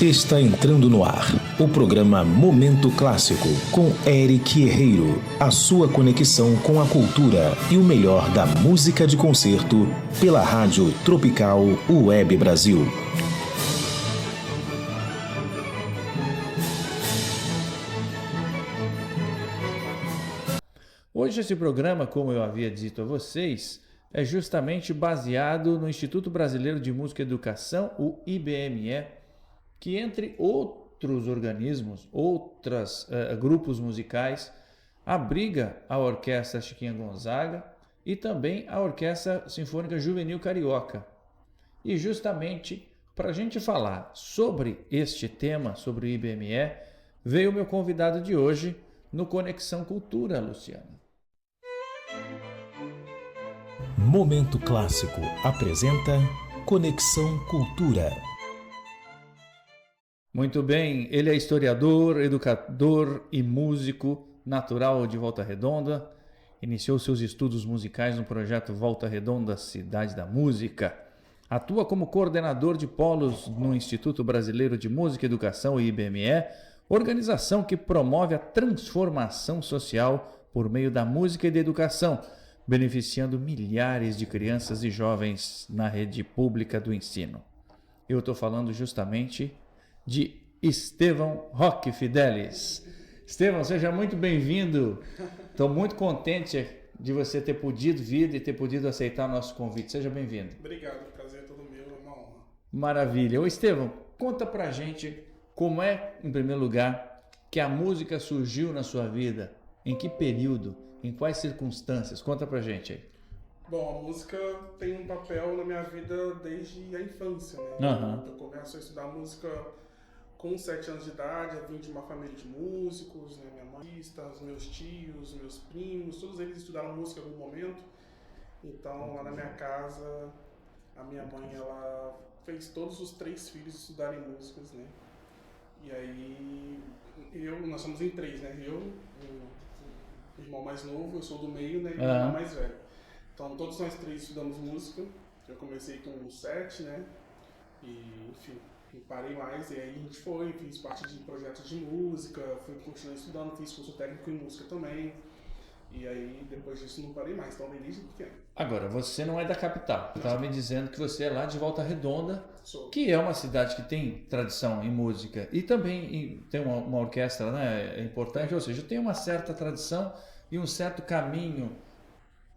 Está entrando no ar o programa Momento Clássico com Eric Herreiro, a sua conexão com a cultura e o melhor da música de concerto pela Rádio Tropical Web Brasil. Hoje esse programa, como eu havia dito a vocês, é justamente baseado no Instituto Brasileiro de Música e Educação, o IBME, que entre outros organismos, outros grupos musicais, abriga a Orquestra Chiquinha Gonzaga e também a Orquestra Sinfônica Juvenil Carioca. E justamente para a gente falar sobre este tema, sobre o IBME, veio o meu convidado de hoje no Conexão Cultura, Luciano. Momento Clássico apresenta Conexão Cultura. Muito bem, ele é historiador, educador e músico, natural de Volta Redonda. Iniciou seus estudos musicais no projeto Volta Redonda Cidade da Música. Atua como coordenador de polos no Instituto Brasileiro de Música e Educação, IBME, organização que promove a transformação social por meio da música e da educação, beneficiando milhares de crianças e jovens na rede pública do ensino. Eu estou falando justamente de Estevão Roque Fidelis. Estevão, seja muito bem-vindo. Estou muito contente de você ter podido vir e ter podido aceitar o nosso convite. Seja bem-vindo. Obrigado, o prazer é todo meu, é uma honra. Maravilha. Ô Estevão, conta pra gente como é, em primeiro lugar, que a música surgiu na sua vida, em que período, em quais circunstâncias? Conta pra gente aí. Bom, a música tem um papel na minha vida desde a infância, né? Uhum. Eu começo a estudar música com 7 anos de idade, eu vim de uma família de músicos, né? Minha mãe, os meus tios, meus primos, todos eles estudaram música em algum momento. Então, lá na minha casa, a minha mãe, ela fez todos os 3 filhos estudarem músicas, né? E aí, nós somos em 3, né? Eu, o irmão mais novo, eu sou do meio, né? E o irmão mais velho. Então, todos nós 3 estudamos música. Eu comecei com 7, né? E, enfim, não parei mais. E aí a gente fiz parte de projetos de música, fui continuando estudando, fiz curso técnico em música também. E aí, depois disso, não parei mais. Então, desde pequeno. Agora, você não é da capital. Você estava me dizendo que você é lá de Volta Redonda, Sou. que é uma cidade que tem tradição em música e também tem uma orquestra, né, importante, ou seja, tem uma certa tradição e um certo caminho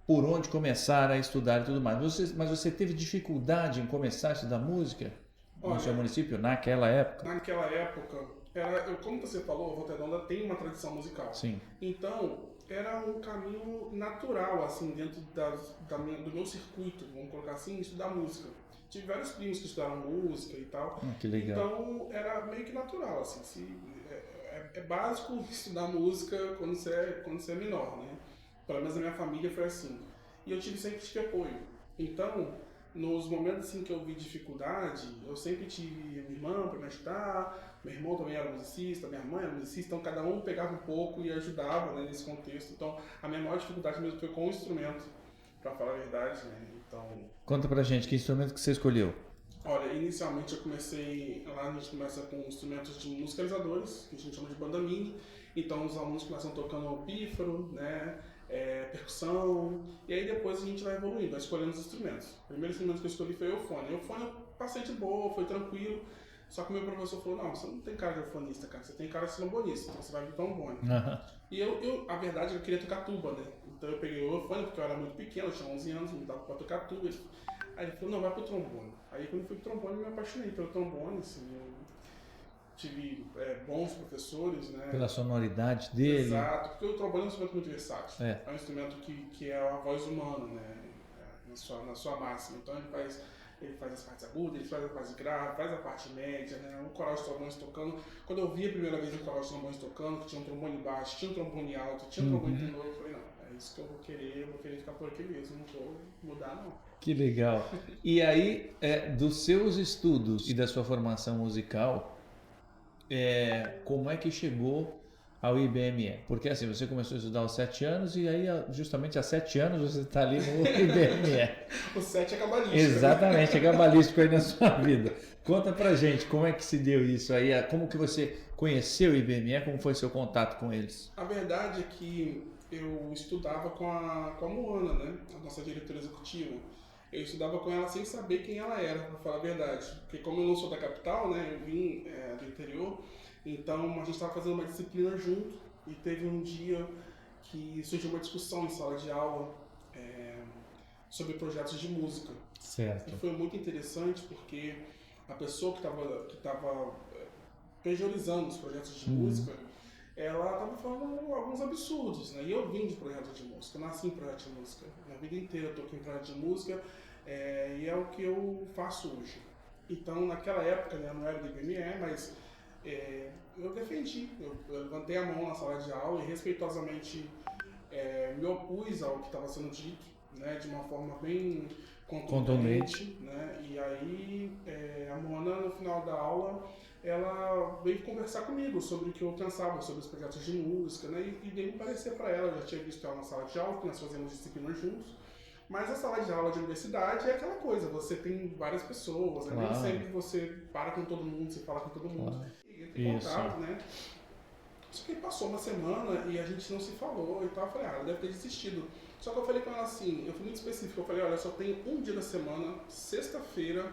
por onde começar a estudar e tudo mais. Mas você teve dificuldade em começar a estudar música no seu município naquela época? Naquela época, como você falou, Volta Redonda tem uma tradição musical. Sim. Então, era um caminho natural, assim, dentro do meu circuito, vamos colocar assim, estudar música. Tive vários primos que estudaram música e tal. Que legal. Então, era meio que natural, assim. É básico estudar música quando você é menor, né? Pelo menos na minha família foi assim. E eu sempre tive apoio. Então, nos momentos assim, que eu vi dificuldade, eu sempre tive minha irmã para me ajudar, meu irmão também era musicista, minha mãe era musicista, então cada um pegava um pouco e ajudava, né, nesse contexto. Então, a minha maior dificuldade mesmo foi com o instrumento, para falar a verdade, né? Então, conta pra gente, que instrumento que você escolheu? Olha, inicialmente eu comecei, lá a gente começa com instrumentos de musicalizadores, que a gente chama de banda mini. Então os alunos começam tocando pífaro, né, percussão, e aí depois a gente vai evoluindo, vai escolhendo os instrumentos. O primeiro instrumento que eu escolhi foi o eufone. O eufone eu passei de boa, foi tranquilo, só que o meu professor falou, não, você não tem cara de eufonista, cara, você tem cara de trombonista, então você vai vir trombone. Uhum. E a verdade é que eu queria tocar tuba, né, então eu peguei o eufone, porque eu era muito pequeno, eu tinha 11 anos, não dava pra tocar tuba. Aí ele falou, não, vai pro trombone. Aí quando eu fui pro trombone, eu me apaixonei pelo trombone, assim, eu tive bons professores, né? Pela sonoridade dele. Exato, porque o trombone é um instrumento muito versátil. É um instrumento que é a voz humana, né? Na sua máxima. Então ele faz as partes agudas, ele faz a parte grave, faz a parte média, né? Um coral de trombones tocando. Quando eu vi a primeira vez um coral de trombones tocando, que tinha um trombone baixo, tinha um trombone alto, tinha um trombone tenor, eu falei, não, é isso que eu vou querer ficar por aqui mesmo, não vou mudar não. Que legal. E aí, dos seus estudos e da sua formação musical, como é que chegou ao IBME? Porque assim, você começou a estudar aos 7 anos e aí justamente há 7 anos você está ali no IBME. O 7 é cabalístico. Exatamente, é cabalístico aí na sua vida. Conta pra gente como é que se deu isso aí, como que você conheceu o IBME, como foi seu contato com eles? A verdade é que eu estudava com a Moana, né? A nossa diretora executiva. Eu estudava com ela sem saber quem ela era, para falar a verdade. Porque como eu não sou da capital, né? Eu vim do interior, então a gente estava fazendo uma disciplina junto e teve um dia que surgiu uma discussão em sala de aula sobre projetos de música. Certo. E foi muito interessante porque a pessoa que estava pejorizando os projetos de música, ela estava falando alguns absurdos, né? E eu vim de projeto de música, eu nasci em projeto de música. Minha vida inteira eu toquei em projeto de música e é o que eu faço hoje. Então, naquela época, né, eu não era do IBME, mas eu defendi. Eu levantei a mão na sala de aula e respeitosamente me opus ao que estava sendo dito, né, de uma forma bem contundente, né? E aí a Moana, no final da aula, ela veio conversar comigo sobre o que eu pensava sobre os projetos de música, né? E dei um parecer para ela. Eu já tinha visto ela na sala de aula, que nós fazemos disciplinas juntos. Mas a sala de aula de universidade é aquela coisa, você tem várias pessoas, né? Nem sempre você para com todo mundo, você fala com todo mundo. E entra em contato, né? Só que passou uma semana e a gente não se falou e tal. Eu falei, ela deve ter desistido. Só que eu falei com ela assim, eu fui muito específico. Eu falei, olha, eu só tenho um dia da semana, sexta-feira,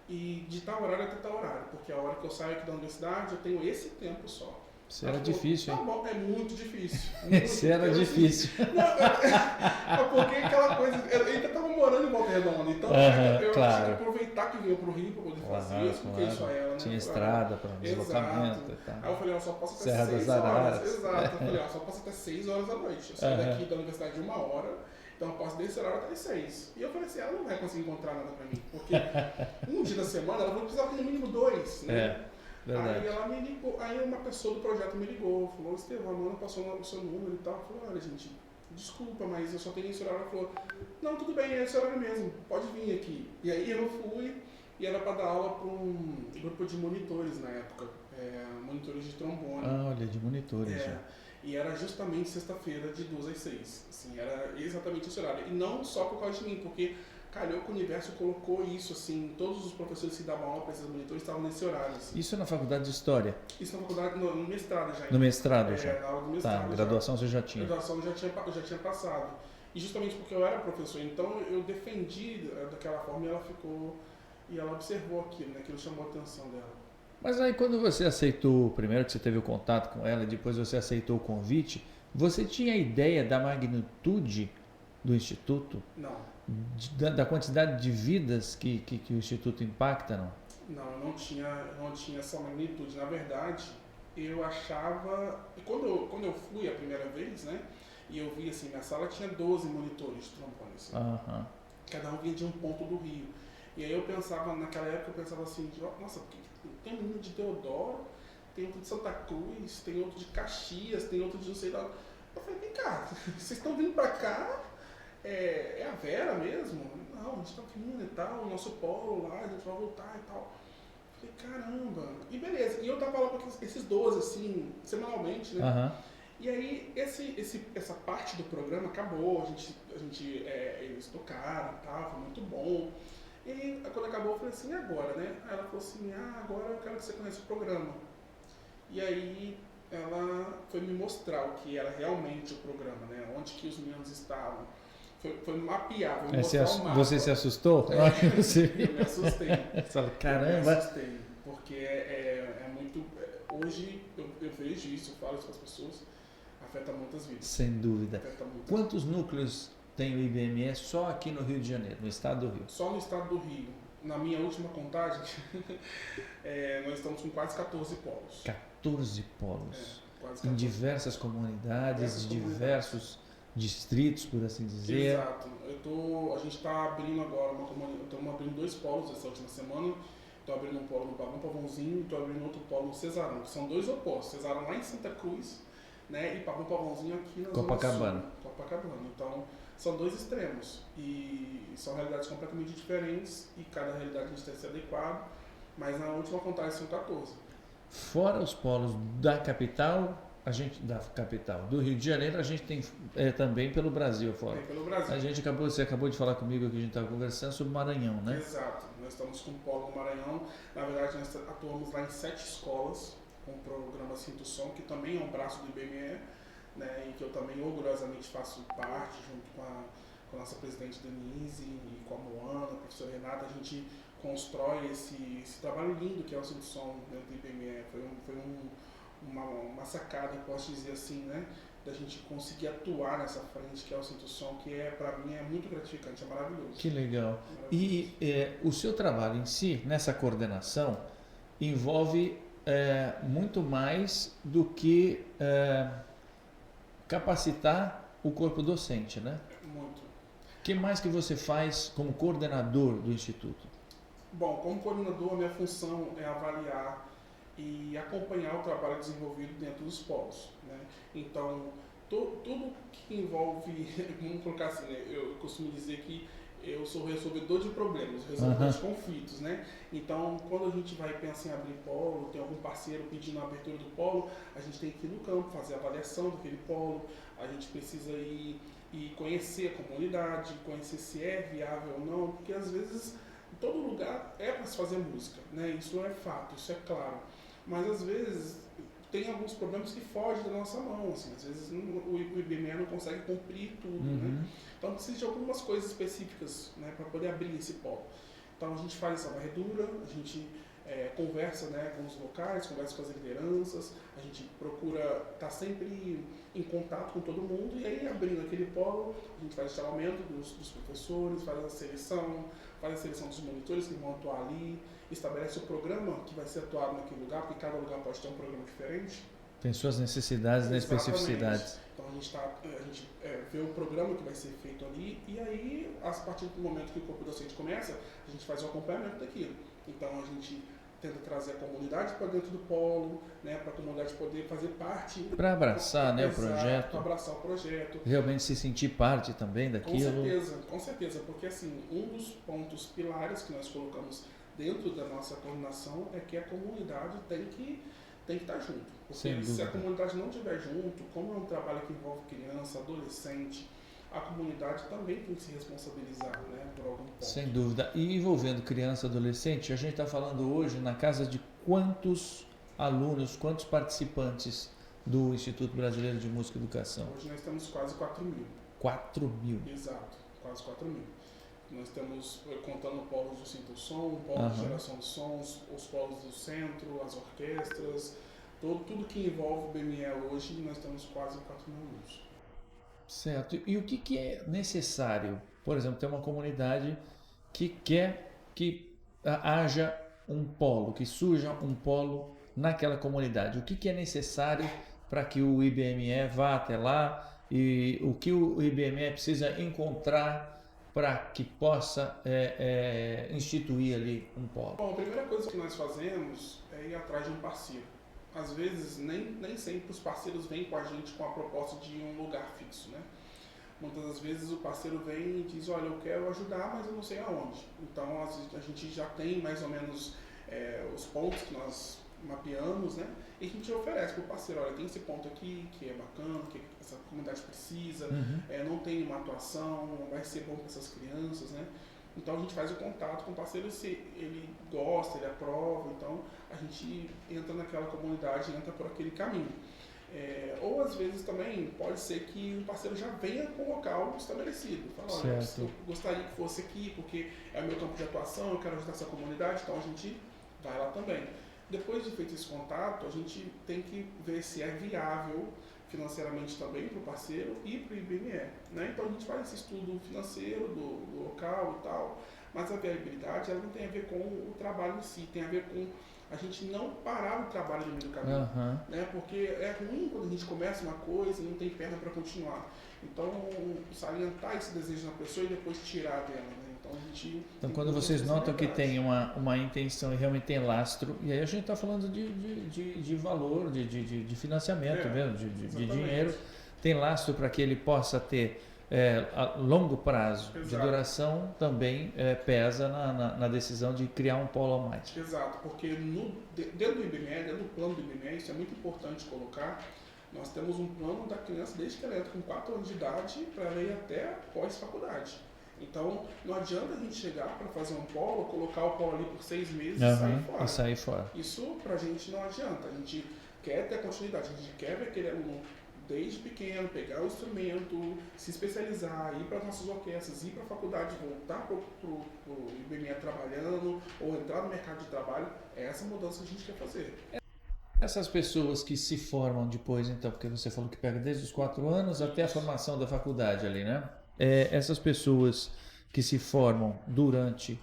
e de tal horário até tal horário. Porque a hora que eu saio aqui da universidade, eu tenho esse tempo só. Isso era difícil, hein? Tá bom, é muito difícil. Isso era difícil. Não, porque aquela coisa, eu ainda estava morando em Volta Redonda, então eu tinha que aproveitar que vinha pro Rio para poder fazer, eu expliquei isso a ela, né? Tinha estrada para deslocamento e tal. Aí eu falei, eu só posso até Serra 6 das horas. Araras. Exato, eu falei, só posso até 6 horas da noite. Eu saio daqui da universidade de 1 hora, então eu posso desse horário até 6. E eu falei assim, ela não vai conseguir encontrar nada para mim, porque um dia da semana ela vai precisar ter no mínimo 2, né? Verdade. Aí ela me ligou, aí uma pessoa do projeto me ligou, falou, Estevão, a Mona passou o seu número e tal. Eu falei, olha gente, desculpa, mas eu só tenho esse horário. Ela falou, não, tudo bem, é esse horário mesmo, pode vir aqui. E aí eu fui e era para dar aula para um grupo de monitores na época, monitores de trombone. Olha, de monitores já. E era justamente sexta-feira de 2 às 6, assim, era exatamente esse horário. E não só por causa de mim, porque calhou que o universo colocou isso, assim, todos os professores que davam aula para esses monitores estavam nesse horário. Assim. Isso na faculdade de História? Isso na faculdade, no mestrado já. No mestrado já? Na aula do mestrado. Tá, graduação você já tinha? Graduação eu já tinha passado. E justamente porque eu era professor, então eu defendi daquela forma e ela ficou, e ela observou aquilo, né, aquilo chamou a atenção dela. Mas aí quando você aceitou, primeiro que você teve o contato com ela, depois você aceitou o convite, você tinha ideia da magnitude do Instituto? Não. Da quantidade de vidas que o Instituto impacta, não? Não, eu não tinha essa magnitude. Na verdade, eu achava... Quando eu fui a primeira vez, né, e eu vi assim, minha sala tinha 12 monitores de trombone, assim. Cada um vinha de um ponto do Rio. E aí eu pensava, naquela época, eu pensava assim, nossa, tem um menino de Deodoro, tem outro de Santa Cruz, tem outro de Caxias, tem outro de não sei lá. Eu falei, vem cá, vocês estão vindo pra cá? É a Vera mesmo? Não, a gente tá vindo e tal, o nosso polo lá, a gente vai voltar e tal. Eu falei, caramba. E beleza, e eu tava lá com esses 12, assim, semanalmente, né? E aí, essa parte do programa acabou, eles tocaram e tal, foi muito bom. E aí, quando acabou, eu falei assim, e agora, né? Aí ela falou assim, agora eu quero que você conheça o programa. E aí, ela foi me mostrar o que era realmente o programa, né? Onde que os meninos estavam. Foi mapear, foi mostrar o mapa. Você se assustou? Eu me assustei. Caramba! Eu me assustei, porque é muito... Hoje, eu vejo isso, eu falo isso com as pessoas, afeta muitas vidas. Sem dúvida. Quantos vidas. Núcleos tem o IBME só aqui no Rio de Janeiro, no estado do Rio? Só no estado do Rio. Na minha última contagem, nós estamos com quase 14 polos. 14 polos. Quase 14. Em diversas comunidades, diversos distritos, por assim dizer. Exato. A gente está abrindo agora estamos abrindo 2 polos essa última semana. Estou abrindo um polo no Pavão Pavãozinho e estou abrindo outro polo no Cesarão, que são 2 opostos. Cesarão lá em Santa Cruz, né, e Pavão Pavãozinho aqui na Copacabana. Zona Sul. Copacabana. Então, são 2 extremos e são realidades completamente diferentes e cada realidade a gente tem que se adequar, mas na última contagem são 14. Fora os polos da capital, a gente da capital, do Rio de Janeiro, a gente tem também pelo Brasil fora. Pelo Brasil. Você acabou de falar comigo que a gente estava conversando sobre Maranhão, né? Exato. Nós estamos com o Polo no Maranhão. Na verdade, nós atuamos lá em 7 escolas com o programa Sinto Som, que também é um braço do IBME, né? E que eu também orgulhosamente faço parte, junto com a nossa presidente Denise e com a Moana, a professora Renata. A gente constrói esse trabalho lindo que é o Sinto Som dentro do IBME. Foi uma sacada, posso dizer assim, né? Da gente conseguir atuar nessa frente que é o Sinto Som, que para mim é muito gratificante, é maravilhoso. Que legal. E o seu trabalho em si, nessa coordenação, envolve muito mais do que capacitar o corpo docente, né? Muito. O que mais que você faz como coordenador do Instituto? Bom, como coordenador, a minha função é avaliar e acompanhar o trabalho desenvolvido dentro dos polos, né? Então, tudo que envolve, vamos colocar assim, né? Eu costumo dizer que eu sou resolvedor de problemas, resolvedor de conflitos, né? Então, quando a gente vai pensar em abrir polo, tem algum parceiro pedindo a abertura do polo, a gente tem que ir no campo, fazer a avaliação daquele polo, a gente precisa ir conhecer a comunidade, conhecer se é viável ou não, porque às vezes em todo lugar é para se fazer música, né? Isso é fato, isso é claro. Mas às vezes tem alguns problemas que fogem da nossa mão, assim. Às vezes o IBME não consegue cumprir tudo, né? Então precisa de algumas coisas específicas, né, para poder abrir esse polo. Então a gente faz essa varredura, a gente conversa, né, com os locais, conversa com as lideranças, a gente procura estar sempre em contato com todo mundo e aí abrindo aquele polo, a gente faz o chamamento dos professores, faz a seleção dos monitores que vão atuar ali, estabelece o programa que vai ser atuado naquele lugar, porque cada lugar pode ter um programa diferente. Tem suas necessidades, né, especificidades. Então a gente vê o programa que vai ser feito ali e aí, a partir do momento que o corpo docente começa, a gente faz o acompanhamento daquilo. Então a gente tenta trazer a comunidade para dentro do polo, né, para a comunidade poder fazer parte. Para abraçar, né, o projeto. Para abraçar o projeto. Realmente se sentir parte também daquilo. Com certeza, porque assim, um dos pontos pilares que nós colocamos dentro da nossa coordenação é que a comunidade tem que estar junto. Porque se a comunidade não estiver junto, como é um trabalho que envolve criança, adolescente, a comunidade também tem que se responsabilizar, né, por algum ponto. Sem dúvida. E envolvendo criança e adolescente, a gente está falando hoje na casa de quantos alunos, quantos participantes do Instituto Brasileiro de Música e Educação? Hoje nós temos quase 4.000. 4.000? Exato, quase 4.000. Nós estamos contando polos do Sinto Som, polos de geração de sons, os polos do centro, as orquestras, tudo que envolve o BME hoje, nós temos quase 4.000 alunos. Certo. E o que é necessário? Por exemplo, tem uma comunidade que quer que haja um polo, que surja um polo naquela comunidade. O que é necessário para que o IBME vá até lá e o que o IBME precisa encontrar para que possa instituir ali um polo? Bom, a primeira coisa que nós fazemos é ir atrás de um parceiro. Às vezes, nem sempre os parceiros vêm com a gente com a proposta de um lugar fixo, né? Muitas das vezes o parceiro vem e diz, olha, eu quero ajudar, mas eu não sei aonde. Então, a gente já tem mais ou menos os pontos que nós mapeamos, né? E a gente oferece para o parceiro, olha, tem esse ponto aqui que é bacana, que essa comunidade precisa, não tem uma atuação, vai ser bom para essas crianças, né? Então a gente faz o contato com o parceiro, se ele gosta, ele aprova, então a gente entra naquela comunidade, entra por aquele caminho. Ou às vezes também pode ser que o parceiro já venha com o local estabelecido. Fala, olha, eu gostaria que fosse aqui, porque é o meu campo de atuação, eu quero ajudar essa comunidade, então a gente vai lá também. Depois de feito esse contato, a gente tem que ver se é viável financeiramente também para o parceiro e para o IBME, né? Então a gente faz esse estudo financeiro do local e tal, mas a viabilidade ela não tem a ver com o trabalho em si, tem a ver com a gente não parar o trabalho no meio do caminho, né? Porque é ruim quando a gente começa uma coisa e não tem perna para continuar. Então, salientar esse desejo na pessoa e depois tirar dela, né? Então, quando vocês notam que tem uma intenção e realmente tem lastro, e aí a gente está falando de valor, de financiamento mesmo, de dinheiro, tem lastro para que ele possa ter a longo prazo de duração, também pesa na decisão de criar um polo a mais. Exato, porque dentro do IBME, dentro do plano do IBME, isso é muito importante colocar, Nós temos um plano da criança desde que ela entra com 4 anos de idade para ela ir até pós-faculdade. Então, não adianta a gente chegar para fazer um polo, colocar o polo ali por 6 meses e sair fora. E sair fora. Isso pra gente não adianta. A gente quer ter continuidade, a gente quer ver aquele aluno desde pequeno, pegar o instrumento, se especializar, ir para as nossas orquestras, ir para a faculdade, voltar para o IBME trabalhando ou entrar no mercado de trabalho. É essa mudança que a gente quer fazer. Essas pessoas que se formam depois, então, porque você falou que pega desde os 4 anos até a formação da faculdade ali, né? Essas pessoas que se formam durante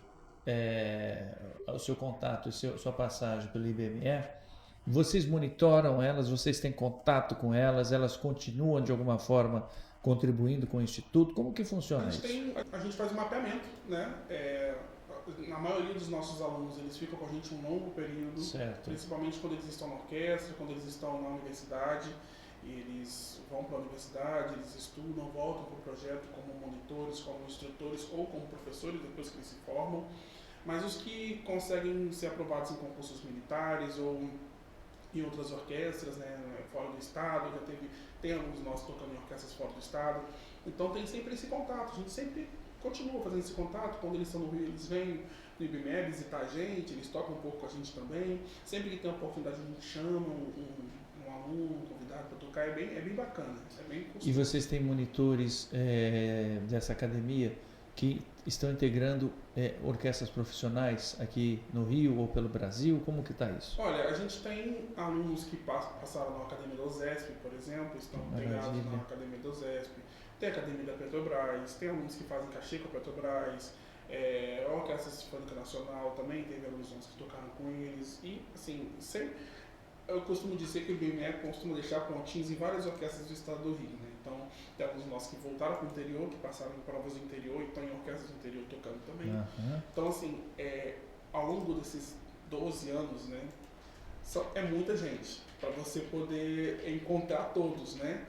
o seu contato, sua passagem pelo IBME, vocês monitoram elas, vocês têm contato com elas, elas continuam de alguma forma contribuindo com o Instituto? Como que funciona isso? A gente faz um mapeamento, né? Na maioria dos nossos alunos, eles ficam com a gente um longo período, certo. Principalmente quando eles estão na orquestra, quando eles estão na universidade. Eles vão para a universidade, eles estudam, voltam para o projeto como monitores, como instrutores ou como professores depois que eles se formam. Mas os que conseguem ser aprovados em concursos militares ou em outras orquestras, né, fora do estado, tem alunos nossos tocando em orquestras fora do estado. Então tem sempre esse contato, a gente sempre continua fazendo esse contato. Quando eles estão no Rio, eles vêm no IBME visitar a gente, eles tocam um pouco com a gente também. Sempre que tem oportunidade, a gente chama um aluno, um convidado para tocar, é bem bacana. E vocês têm monitores dessa academia que estão integrando orquestras profissionais aqui no Rio ou pelo Brasil? Como que está isso? Olha, a gente tem alunos que passaram na Academia da USESP, por exemplo, estão integrados na Academia da USESP. Tem a Academia da Petrobras, tem alunos que fazem cachê com a Petrobras, a Orquestra Sinfônica Nacional também teve alunos que tocaram com eles. E, assim, eu costumo dizer que o IBME costuma deixar pontinhos em várias orquestras do estado do Rio, né? Então, tem alguns nossos que voltaram para o interior, que passaram em provas do interior e estão em orquestras do interior tocando também. Então, assim, ao longo desses 12 anos, né, é muita gente para você poder encontrar todos, né?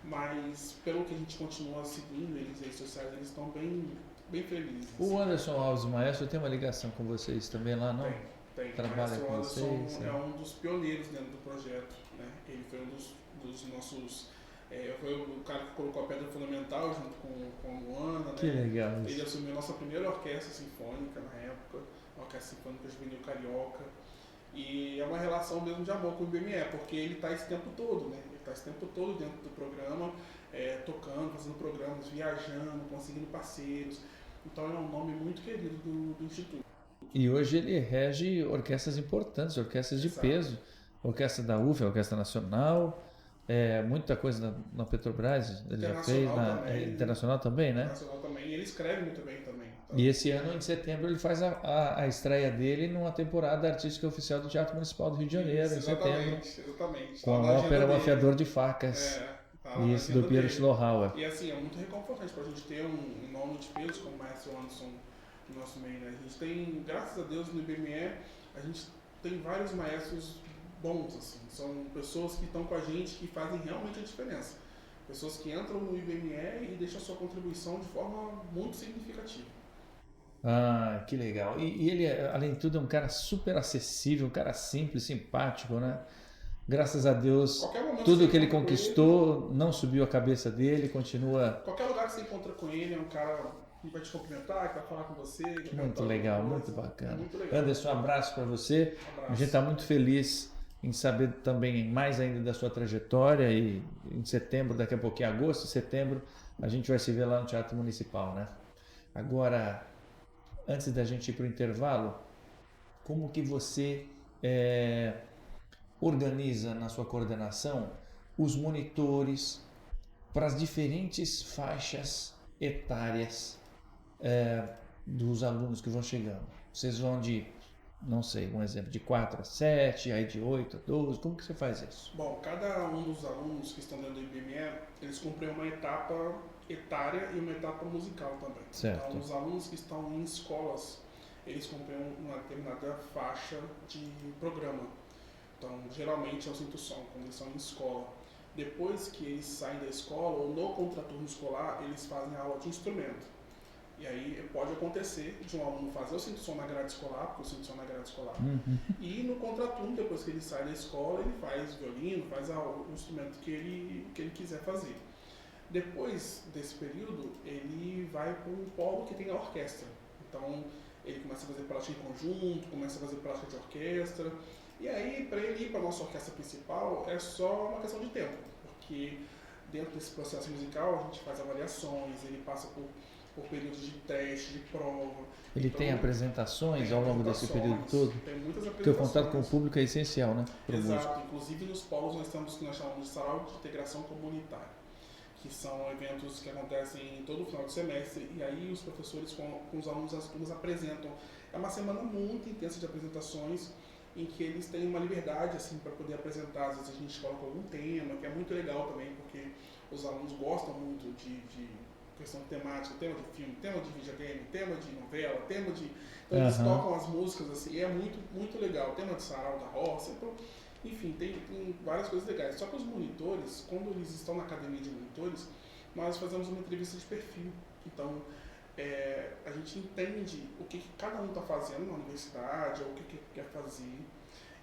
Mas, pelo que a gente continua seguindo eles nas redes sociais, eles estão bem felizes. O Anderson Alves Maestro tem uma ligação com vocês também lá, não? Tem. Trabalha com vocês? O Anderson é um dos pioneiros dentro do projeto, né? Ele foi um dos nossos... foi o cara que colocou a pedra fundamental junto com a Luana, que né? Legal isso. Ele assumiu a nossa primeira orquestra sinfônica na época, a Orquestra Sinfônica Juvenil Carioca. E é uma relação mesmo de amor com o IBME, porque ele está esse tempo todo, né? Ele está esse tempo todo dentro do programa, tocando, fazendo programas, viajando, conseguindo parceiros. Então é um nome muito querido do Instituto. E hoje ele rege orquestras importantes, orquestras de peso. Orquestra da UF, a Orquestra Nacional, muita coisa na Petrobras, ele já fez, Internacional também, né? Internacional também, e ele escreve muito bem também. Então. E esse ano, em setembro, ele faz a estreia dele numa temporada artística oficial do Teatro Municipal do Rio de Janeiro, em setembro. Exatamente. Com a ópera O Afiador de Facas. E esse do Piero Schlohauer. E assim, é muito reconfortante para a gente ter um nome de peso como o Maestro Anderson no nosso meio, né? A gente tem, graças a Deus, no IBME, a gente tem vários maestros bons, assim. São pessoas que estão com a gente, que fazem realmente a diferença. Pessoas que entram no IBME e deixam a sua contribuição de forma muito significativa. Ah, que legal. E ele, além de tudo, é um cara super acessível, um cara simples, simpático, né? Graças a Deus, tudo que ele conquistou não subiu a cabeça dele, continua... Qualquer lugar que você encontra com ele, é um cara que vai te cumprimentar, que vai falar com você. Muito legal, muito bacana. Muito legal. Anderson, um abraço para você. A gente está muito feliz em saber também mais ainda da sua trajetória e em setembro, daqui a pouquinho, agosto, setembro, a gente vai se ver lá no Teatro Municipal, né? Agora, antes da gente ir para o intervalo, como que você organiza na sua coordenação os monitores para as diferentes faixas etárias dos alunos que vão chegando? Vocês vão de, não sei, um exemplo, de 4 a 7, aí de 8 a 12, como que você faz isso? Bom, cada um dos alunos que estão dentro do IBME, eles cumprem uma etapa etária e uma etapa musical também. Certo. Então, os alunos que estão em escolas, eles cumprem uma determinada faixa de programa. Então, geralmente é o cinto som, quando eles são em escola. Depois que eles saem da escola, ou no contraturno escolar, eles fazem aula de instrumento. E aí pode acontecer de um aluno fazer o cinto som na grade escolar, porque o cinto som na grade escolar, e no contraturno, depois que ele sai da escola, ele faz violino, faz o instrumento que ele quiser fazer. Depois desse período, ele vai para um polo que tem a orquestra. Então, ele começa a fazer prática em conjunto, começa a fazer prática de orquestra. E aí, para ele ir para a nossa orquestra principal, é só uma questão de tempo, porque dentro desse processo musical a gente faz avaliações, ele passa por períodos de teste, de prova. Ele então, tem apresentações ao longo desse período todo? Tem muitas apresentações. Porque o contato com o público é essencial, né? Exato. Inclusive nos polos nós temos o que nós chamamos de sarau de integração comunitária, que são eventos que acontecem todo final de semestre, e aí os professores com os alunos, as turmas apresentam. É uma semana muito intensa de apresentações, em que eles têm uma liberdade assim, para poder apresentar. Às vezes a gente coloca algum tema, que é muito legal também, porque os alunos gostam muito de questão temática, tema de filme, tema de videogame, tema de novela, tema de... Então eles tocam as músicas assim, e é muito, muito legal. Tema de sarau da roça, então... Enfim, tem várias coisas legais. Só que os monitores, quando eles estão na academia de monitores, nós fazemos uma entrevista de perfil. Então, a gente entende o que cada um está fazendo na universidade, ou o que quer fazer,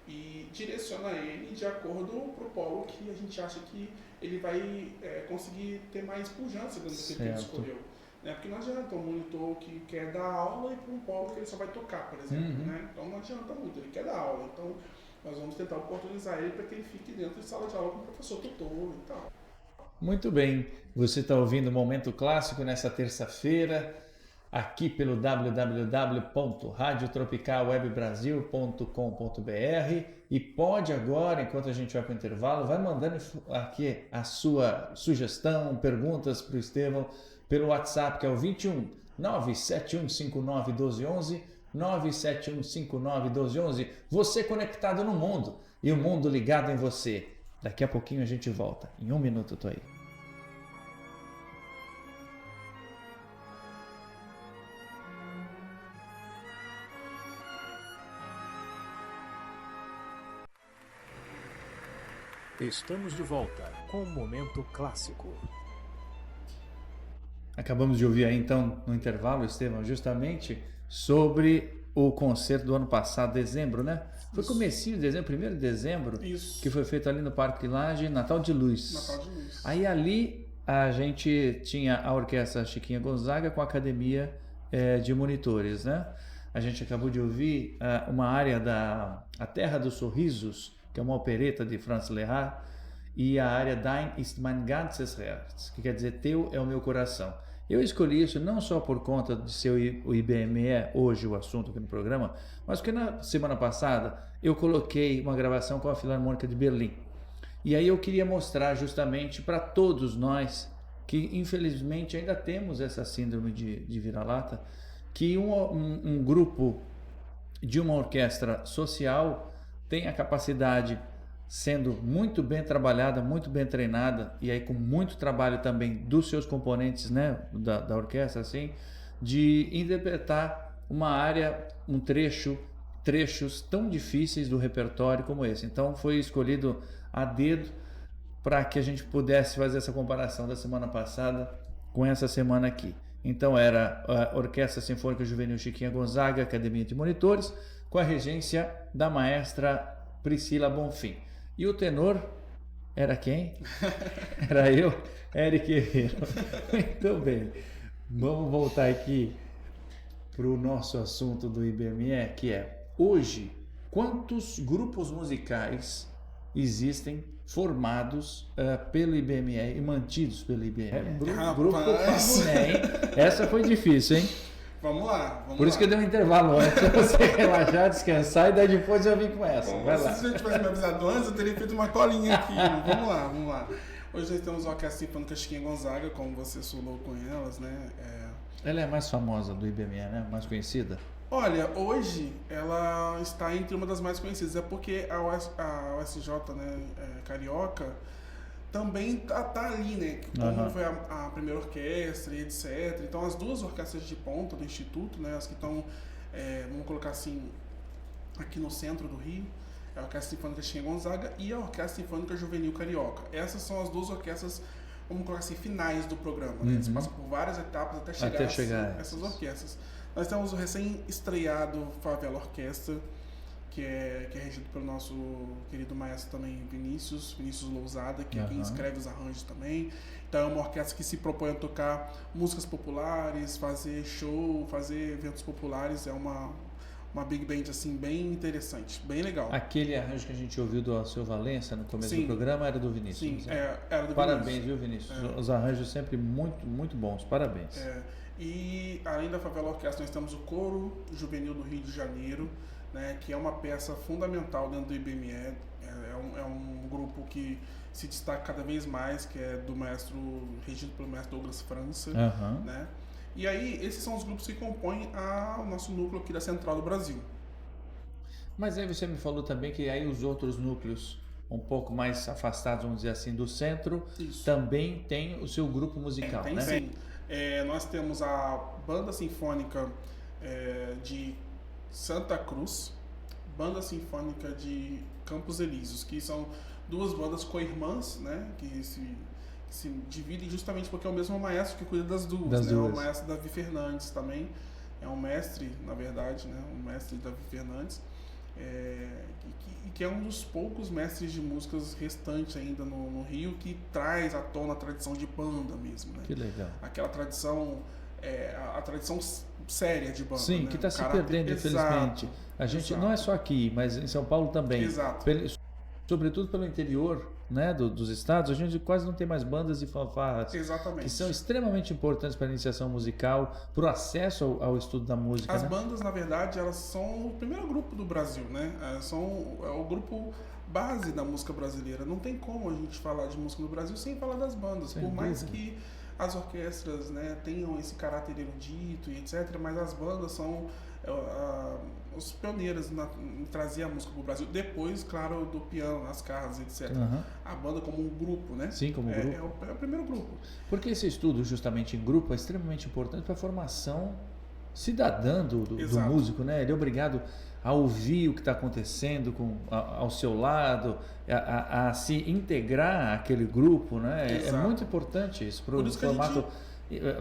e direciona ele de acordo para o polo que a gente acha que ele vai conseguir ter mais pujança dentro daquele que ele escolheu. Né? Porque não adianta um monitor que quer dar aula e para um polo que ele só vai tocar, por exemplo. Né? Então não adianta muito, ele quer dar aula. Então, nós vamos tentar oportunizar ele para que ele fique dentro de sala de aula com o professor tutor e tal. Muito bem, você está ouvindo o Momento Clássico nessa terça-feira, aqui pelo www.radiotropicalwebbrasil.com.br, e pode agora, enquanto a gente vai para o intervalo, vai mandando aqui a sua sugestão, perguntas para o Estevão pelo WhatsApp, que é o 21 97159 1211, 97159 1211. Você conectado no mundo e o mundo ligado em você. Daqui a pouquinho a gente volta. Em 1 minuto eu tô aí. Estamos de volta com o Momento Clássico. Acabamos de ouvir aí então no intervalo, Estevão, justamente sobre o concerto do ano passado, dezembro, né? Foi comecinho de dezembro, 1º de dezembro, Isso. Que foi feito ali no Parque Lage, Natal de Luz. Natal de Luz. Aí ali a gente tinha a Orquestra Chiquinha Gonzaga com a Academia de Monitores, né? A gente acabou de ouvir uma área da A Terra dos Sorrisos, que é uma opereta de Franz Lehár, e a área Dein ist mein ganzes Herz, que quer dizer Teu é o meu coração. Eu escolhi isso não só por conta de ser o IBME hoje o assunto aqui no programa, mas porque na semana passada eu coloquei uma gravação com a Filarmônica de Berlim. E aí eu queria mostrar justamente para todos nós que infelizmente ainda temos essa síndrome de vira-lata, que um grupo de uma orquestra social tem a capacidade, sendo muito bem trabalhada, muito bem treinada, e aí com muito trabalho também dos seus componentes, né, da orquestra, assim, de interpretar uma área, trechos tão difíceis do repertório como esse. Então foi escolhido a dedo para que a gente pudesse fazer essa comparação da semana passada com essa semana aqui. Então era a Orquestra Sinfônica Juvenil Chiquinha Gonzaga, Academia de Monitores, com a regência da maestra Priscila Bonfim. E o tenor era quem? Era eu, Eric Herrero. Muito bem. Vamos voltar aqui para o nosso assunto do IBME, que é, hoje, quantos grupos musicais existem formados pelo IBME e mantidos pelo IBME? Grupo Fabuné, hein? Essa foi difícil, hein? Vamos lá. Por isso que eu dei um intervalo antes, para você relaxar, descansar, e daí depois eu vim com essa. Bom, vai lá. Se você tivesse me avisado antes, eu teria feito uma colinha aqui. Vamos lá. Hoje nós temos a Orquestra Sinfônica Chiquinha Gonzaga, como você falou com elas, né? Ela é a mais famosa do IBME, né? Mais conhecida? Olha, hoje ela está entre uma das mais conhecidas. É porque a USJ, né, Carioca, também tá ali, né? Como foi a primeira orquestra e etc. Então as duas orquestras de ponta do Instituto, né? As que estão, vamos colocar assim, aqui no centro do Rio, é a Orquestra Sinfônica Chiquinha Gonzaga e a Orquestra Sinfônica Juvenil Carioca. Essas são as duas orquestras vamos colocar assim, finais do programa, né? Eles passam por várias etapas até chegar a essas orquestras. Nós temos o recém-estreado Favela Orquestra, que é regido pelo nosso querido maestro também Vinícius Lousada, que é quem escreve os arranjos também. Então é uma orquestra que se propõe a tocar músicas populares, fazer show, fazer eventos populares. É uma big band assim, bem interessante, bem legal. Aquele arranjo que a gente ouviu do Alceu Valença no começo do programa era do Vinícius. Sim, era do Parabéns, Vinícius. Viu, Vinícius? Os arranjos sempre muito, muito bons. Parabéns. E além da Favela Orquestra, nós temos o Coro Juvenil do Rio de Janeiro, né, que é uma peça fundamental dentro do IBME. É um grupo que se destaca cada vez mais, que é regido pelo maestro Douglas França, né? E aí, esses são os grupos que compõem o nosso núcleo aqui da Central do Brasil. Mas aí você me falou também que aí os outros núcleos um pouco mais afastados, vamos dizer assim, do centro, também tem o seu grupo musical, né? Sim. Nós temos a Banda Sinfônica de Santa Cruz, Banda Sinfônica de Campos Elíseos, que são duas bandas co-irmãs, né, que se dividem justamente porque é o mesmo maestro que cuida das duas. Né? O maestro Davi Fernandes também é um mestre, na verdade, né, um mestre Davi Fernandes, que é um dos poucos mestres de músicas restantes ainda no Rio, que traz à tona a tradição de banda mesmo, né? Que legal. Aquela tradição, a tradição séria de banda. Sim, né? que está se perdendo, infelizmente. A gente não é só aqui, mas em São Paulo também. Exato. Sobretudo pelo interior, né, dos estados, a gente quase não tem mais bandas e fanfarras. Exatamente. Que são extremamente importantes para a iniciação musical, para o acesso ao estudo da música. As né? bandas, na verdade, elas são o primeiro grupo do Brasil, né? É o grupo base da música brasileira. Não tem como a gente falar de música no Brasil sem falar das bandas. Por mais que as orquestras, né, tenham esse caráter erudito e etc., mas as bandas são os pioneiros em trazer a música para o Brasil. Depois, claro, do piano, as casas, etc. A banda como um grupo, né? Sim, como grupo. É o primeiro grupo. Porque esse estudo, justamente em grupo, é extremamente importante para a formação cidadã do músico, né? Ele é obrigado a ouvir o que está acontecendo ao seu lado, a se integrar àquele grupo, né? É muito importante isso para o formato,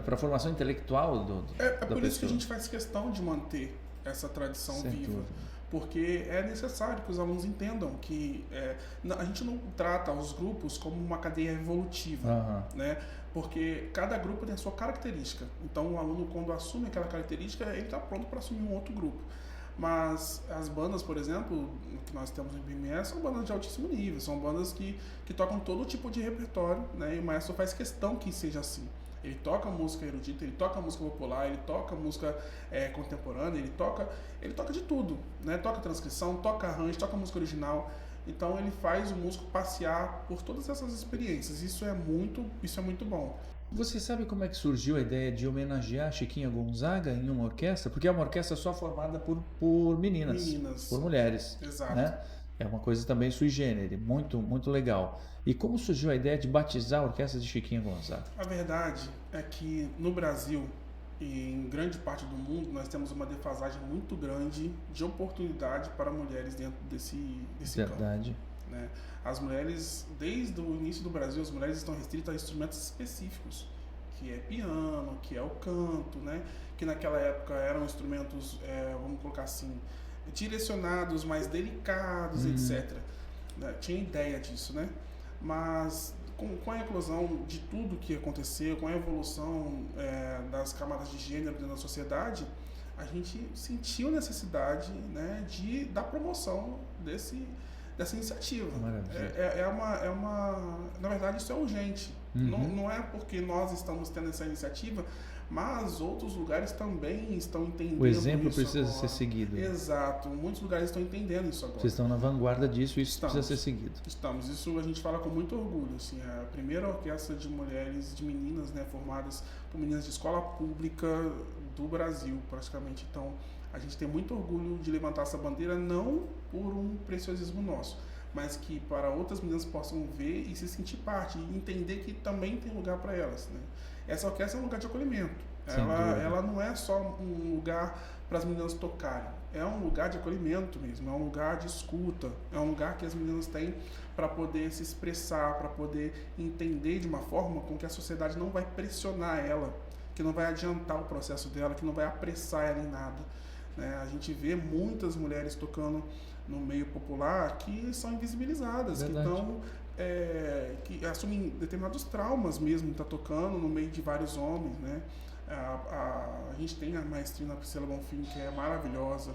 para a formação intelectual da pessoa. Por isso que a gente faz questão de manter essa tradição viva. Porque é necessário que os alunos entendam que a gente não trata os grupos como uma cadeia evolutiva, né? Porque cada grupo tem a sua característica. Então o aluno, quando assume aquela característica, ele está pronto para assumir um outro grupo. Mas as bandas, por exemplo, que nós temos no IBME, são bandas de altíssimo nível, são bandas que tocam todo tipo de repertório, né? E o maestro faz questão que seja assim. Ele toca música erudita, ele toca música popular, ele toca música contemporânea, ele toca de tudo, né? Toca transcrição, toca arranjo, toca música original. Então ele faz o músico passear por todas essas experiências. Isso é muito bom. Você sabe como é que surgiu a ideia de homenagear Chiquinha Gonzaga em uma orquestra? Porque é uma orquestra só formada por meninas, por mulheres. Exato. Né? É uma coisa também sui generis, muito, muito legal. E como surgiu a ideia de batizar a orquestra de Chiquinha Gonzaga? A verdade é que no Brasil e em grande parte do mundo nós temos uma defasagem muito grande de oportunidade para mulheres dentro desse Verdade. campo. Né? As mulheres, desde o início do Brasil, as mulheres estão restritas a instrumentos específicos, que é piano, que é o canto, né? Que naquela época eram instrumentos, vamos colocar assim, direcionados, mais delicados, etc. Tinha ideia disso, né? Mas com a eclosão de tudo que aconteceu, com a evolução das camadas de gênero dentro da sociedade, a gente sentiu necessidade, né, da promoção dessa iniciativa. Na verdade, isso é urgente. Não é porque nós estamos tendo essa iniciativa, mas outros lugares também estão entendendo. O exemplo isso precisa agora. ser seguido. Exato. Muitos lugares estão entendendo isso agora. Vocês estão na vanguarda disso e isso precisa ser seguido. Estamos. Isso a gente fala com muito orgulho. Assim, a primeira orquestra de mulheres, de meninas, né, formadas por meninas de escola pública do Brasil, praticamente. Então, a gente tem muito orgulho de levantar essa bandeira, não por um preciosismo nosso, mas que para outras meninas possam ver e se sentir parte, e entender que também tem lugar para elas, né? Essa orquestra é um lugar de acolhimento. Ela não é só um lugar para as meninas tocarem. É um lugar de acolhimento mesmo, é um lugar de escuta, é um lugar que as meninas têm para poder se expressar, para poder entender de uma forma com que a sociedade não vai pressionar ela, que não vai adiantar o processo dela, que não vai apressar ela em nada. Né? A gente vê muitas mulheres tocando no meio popular que são invisibilizadas, Verdade. Que assumem determinados traumas mesmo, tá tocando no meio de vários homens, né? A gente tem a maestrina Priscila Bonfim, que é maravilhosa,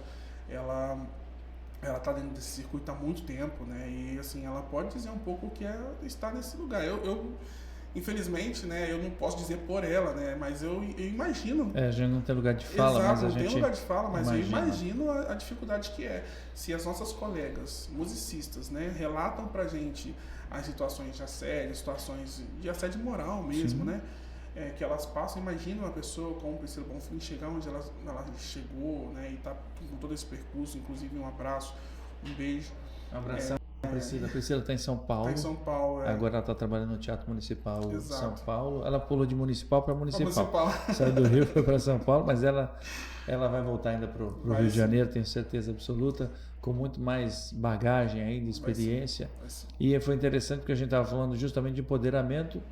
ela tá dentro desse circuito há muito tempo, né? E assim, ela pode dizer um pouco o que é estar nesse lugar. Eu infelizmente, né, eu não posso dizer por ela, né, mas eu imagino. A gente não tem lugar de fala, exato, mas a não gente tem lugar de fala, mas imagina. eu imagino a dificuldade que é. Se as nossas colegas musicistas, né, relatam pra gente as situações de assédio, situações de assédio moral mesmo, Sim. né, que elas passam, imagina uma pessoa como Priscila Bonfim chegar onde ela chegou, né, e tá com todo esse percurso, inclusive um abraço, um beijo. Um abração. A Priscila está em São Paulo. Está em São Paulo, Agora ela está trabalhando no Teatro Municipal de Exato. São Paulo. Ela pulou de municipal para municipal. Municipal. Saiu do Rio, foi para São Paulo, mas ela vai voltar ainda para o Rio de sim. Janeiro, tenho certeza absoluta, com muito mais bagagem ainda, experiência. Vai sim. E foi interessante porque a gente estava falando justamente de empoderamento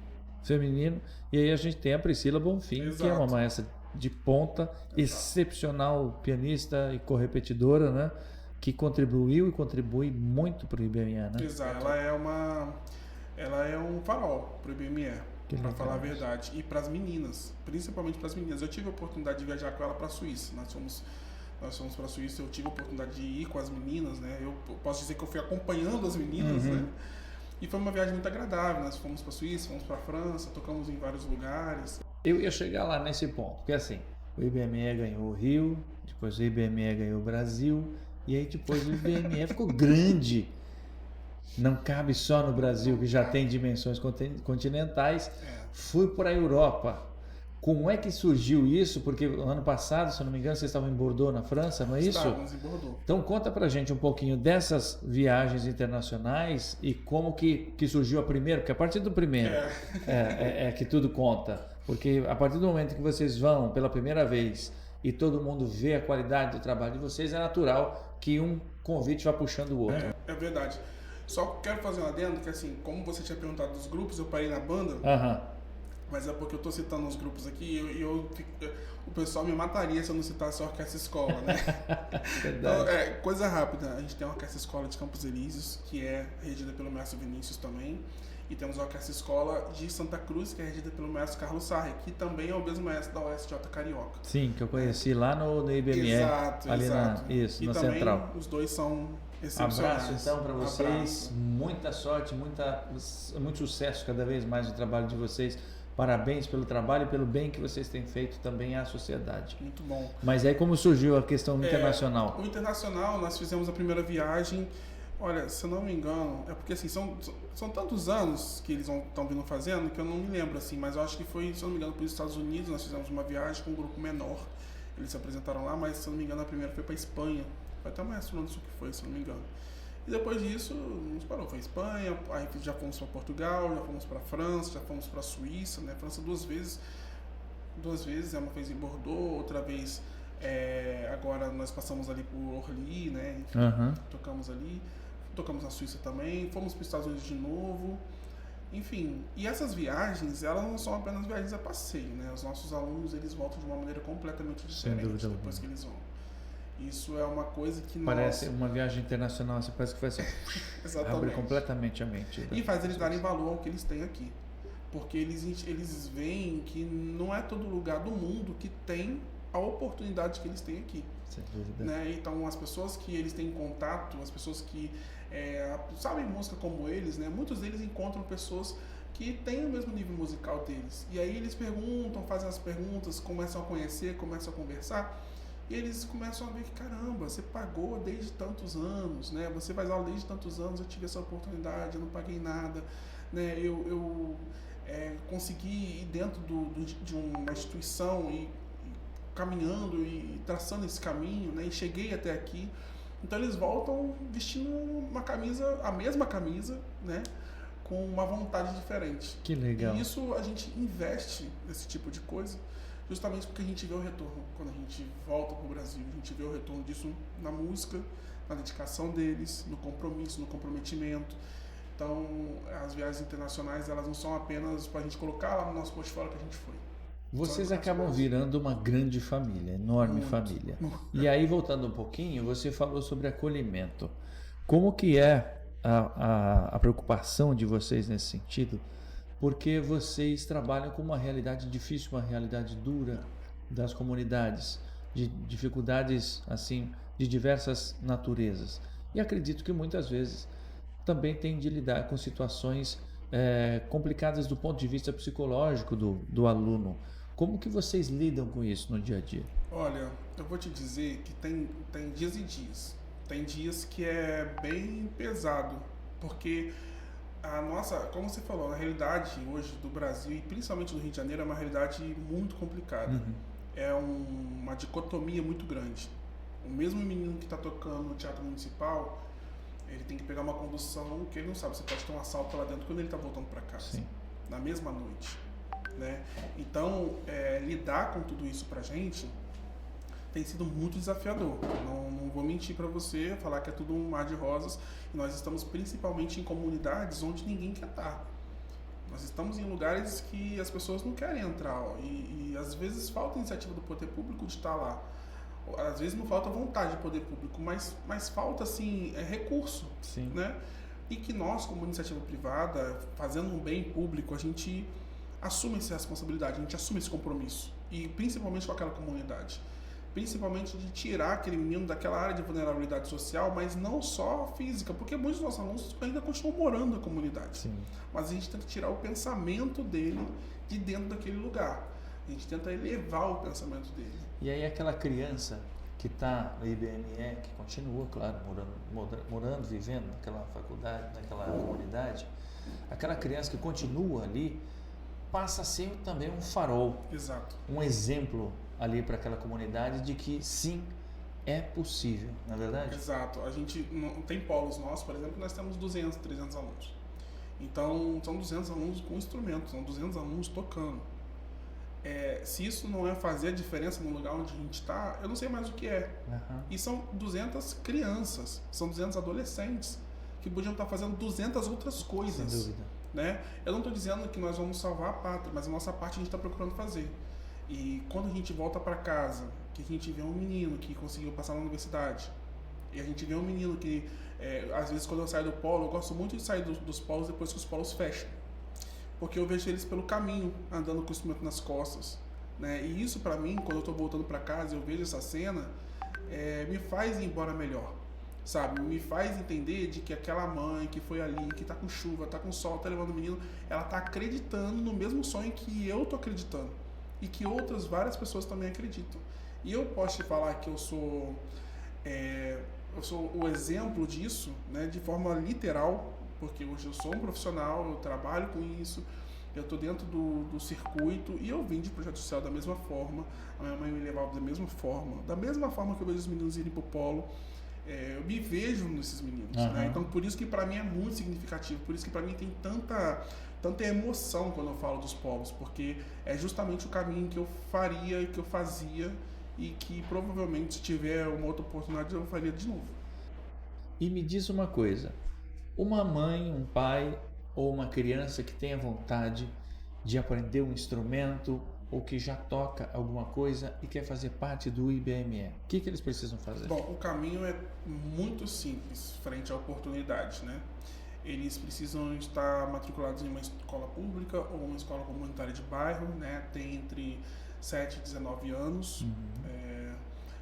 feminino, e aí a gente tem a Priscila Bonfim, Exato. que é uma maestra de ponta, excepcional pianista e correpetidora, né? Que contribuiu e contribui muito para o IBME, né? Exato. Ela é um farol para o IBME, para falar a verdade. E para as meninas, principalmente para as meninas. Eu tive a oportunidade de viajar com ela para a Suíça. Nós fomos para a Suíça, eu tive a oportunidade de ir com as meninas, né? Eu posso dizer que eu fui acompanhando as meninas, né? E foi uma viagem muito agradável. Nós fomos para a Suíça, fomos para a França, tocamos em vários lugares. Eu ia chegar lá nesse ponto, porque assim, o IBME ganhou o Rio, depois o IBME ganhou o Brasil, e aí depois o IBME ficou grande. Não cabe só no Brasil, que já tem dimensões continentais. Fui para a Europa. Como é que surgiu isso? Porque ano passado, se eu não me engano, vocês estavam em Bordeaux, na França, não é isso? Estávamos em Bordeaux. Então conta pra gente um pouquinho dessas viagens internacionais e como que surgiu a primeira, porque a partir do primeiro é que tudo conta. Porque a partir do momento que vocês vão pela primeira vez e todo mundo vê a qualidade do trabalho de vocês, é natural que um convite vá puxando o outro. É verdade. Só quero fazer um adendo, que assim, como você tinha perguntado dos grupos, eu parei na banda, mas é porque eu tô citando os grupos aqui e o pessoal me mataria se eu não citasse a Orquestra Escola, né? Então, coisa rápida, a gente tem a Orquestra Escola de Campos Elíseos, que é regida pelo mestre Vinícius também, e temos a Orquestra Escola de Santa Cruz, que é regida pelo mestre Carlos Sarri, que também é o mesmo mestre da USJ Carioca. Sim, que eu conheci lá no IBME, exato. Na também Central. Os dois são excepcionais. Abraço então para vocês, muita sorte, muito sucesso cada vez mais no trabalho de vocês. Parabéns pelo trabalho e pelo bem que vocês têm feito também à sociedade. Muito bom. Mas aí como surgiu a questão internacional? O internacional, nós fizemos a primeira viagem, olha, se eu não me engano, é porque assim, são tantos anos que eles estão vindo fazendo que eu não me lembro assim, mas eu acho que foi, se eu não me engano, para os Estados Unidos, nós fizemos uma viagem com um grupo menor, eles se apresentaram lá, mas se eu não me engano a primeira foi para a Espanha, foi até mais ou menos isso que foi, se eu não me engano. E depois disso, nos parou, foi Espanha, aí já fomos para Portugal, já fomos para França, já fomos para Suíça, né? França duas vezes, uma vez em Bordeaux, outra vez, agora nós passamos ali por Orly, né? Enfim, tocamos ali, tocamos na Suíça também, fomos para os Estados Unidos de novo, enfim. E essas viagens, elas não são apenas viagens a passeio, né? Os nossos alunos, eles voltam de uma maneira completamente diferente depois que eles vão. Isso é uma coisa que parece uma viagem internacional, você parece que vai ser abre completamente a mente. E faz eles darem valor ao que eles têm aqui. Porque eles veem que não é todo lugar do mundo que tem a oportunidade que eles têm aqui. Sem dúvida. Né? Então as pessoas que eles têm contato, as pessoas que sabem música como eles, né? Muitos deles encontram pessoas que têm o mesmo nível musical deles. E aí eles perguntam, fazem as perguntas, começam a conhecer, começam a conversar. E eles começam a ver que, caramba, você pagou desde tantos anos, né? Você faz aula desde tantos anos, eu tive essa oportunidade, eu não paguei nada, né? Eu consegui ir dentro de uma instituição e caminhando e traçando esse caminho, né? E cheguei até aqui. Então eles voltam vestindo a mesma camisa, né? Com uma vontade diferente. Que legal. E isso a gente investe nesse tipo de coisa, justamente porque a gente vê o retorno. Quando a gente volta para o Brasil, a gente vê o retorno disso na música, na dedicação deles, no compromisso, no comprometimento. Então, as viagens internacionais, elas não são apenas para a gente colocar lá no nosso portfólio que a gente foi. Vocês acabam virando uma grande família, enorme família. E aí, voltando um pouquinho, você falou sobre acolhimento. Como que é a preocupação de vocês nesse sentido? Porque vocês trabalham com uma realidade difícil, uma realidade dura das comunidades, de dificuldades assim de diversas naturezas. E acredito que muitas vezes também tem de lidar com situações complicadas do ponto de vista psicológico do aluno. Como que vocês lidam com isso no dia a dia? Olha, eu vou te dizer que tem dias e dias. Tem dias que é bem pesado, porque a nossa, como você falou, a realidade hoje do Brasil e principalmente do Rio de Janeiro é uma realidade muito complicada. É uma dicotomia muito grande. O mesmo menino que está tocando no Teatro Municipal, ele tem que pegar uma condução que ele não sabe, você pode ter um assalto lá dentro quando ele está voltando para casa, Sim. na mesma noite. Né? Então, lidar com tudo isso pra gente tem sido muito desafiador. Não vou mentir para você, falar que é tudo um mar de rosas. E nós estamos principalmente em comunidades onde ninguém quer estar. Nós estamos em lugares que as pessoas não querem entrar. Ó, e às vezes falta iniciativa do poder público de estar lá. Às vezes não falta vontade do poder público, mas falta assim, recurso. Sim. Né? E que nós, como iniciativa privada, fazendo um bem público, a gente assume essa responsabilidade, a gente assume esse compromisso. E principalmente com aquela comunidade. Principalmente de tirar aquele menino daquela área de vulnerabilidade social, mas não só física, porque muitos dos nossos alunos ainda continuam morando na comunidade. Sim. Mas a gente tenta tirar o pensamento dele de dentro daquele lugar. A gente tenta elevar o pensamento dele. E aí aquela criança que está no IBME, que continua, claro, morando, vivendo naquela faculdade, naquela comunidade, aquela criança que continua ali, passa a ser também um farol. Exato. Um exemplo ali para aquela comunidade de que sim, é possível, não é verdade? Exato. A gente não tem polos nossos, por exemplo, nós temos 200, 300 alunos. Então, são 200 alunos com instrumentos, são 200 alunos tocando. Se isso não é fazer a diferença no lugar onde a gente está, eu não sei mais o que é. E são 200 crianças, são 200 adolescentes que podiam estar fazendo 200 outras coisas. Sem dúvida. Né? Eu não estou dizendo que nós vamos salvar a pátria, mas a nossa parte a gente está procurando fazer. E quando a gente volta para casa, que a gente vê um menino que conseguiu passar na universidade, e a gente vê um menino que, às vezes quando eu saio do polo, eu gosto muito de sair dos polos depois que os polos fecham. Porque eu vejo eles pelo caminho, andando com o instrumento nas costas. Né? E isso para mim, quando eu estou voltando para casa e eu vejo essa cena, me faz ir embora melhor. Sabe, me faz entender de que aquela mãe que foi ali, que tá com chuva, tá com sol, tá levando o menino, ela tá acreditando no mesmo sonho que eu tô acreditando. E que outras várias pessoas também acreditam. E eu posso te falar que eu sou o exemplo disso, né, de forma literal, porque hoje eu sou um profissional, eu trabalho com isso, eu tô dentro do circuito e eu vim de projeto social da mesma forma, a minha mãe me levava da mesma forma que eu vejo os meninos irem pro polo. Eu me vejo nesses meninos, né? Então por isso que para mim é muito significativo, por isso que para mim tem tanta emoção quando eu falo dos polos, porque é justamente o caminho que eu faria, que eu fazia e que provavelmente se tiver uma outra oportunidade eu faria de novo. E me diz uma coisa, uma mãe, um pai ou uma criança que tenha vontade de aprender um instrumento ou que já toca alguma coisa e quer fazer parte do IBME, o que eles precisam fazer? Bom, o caminho é muito simples frente à oportunidade, né? Eles precisam estar matriculados em uma escola pública ou uma escola comunitária de bairro, né? Tem entre 7 e 19 anos,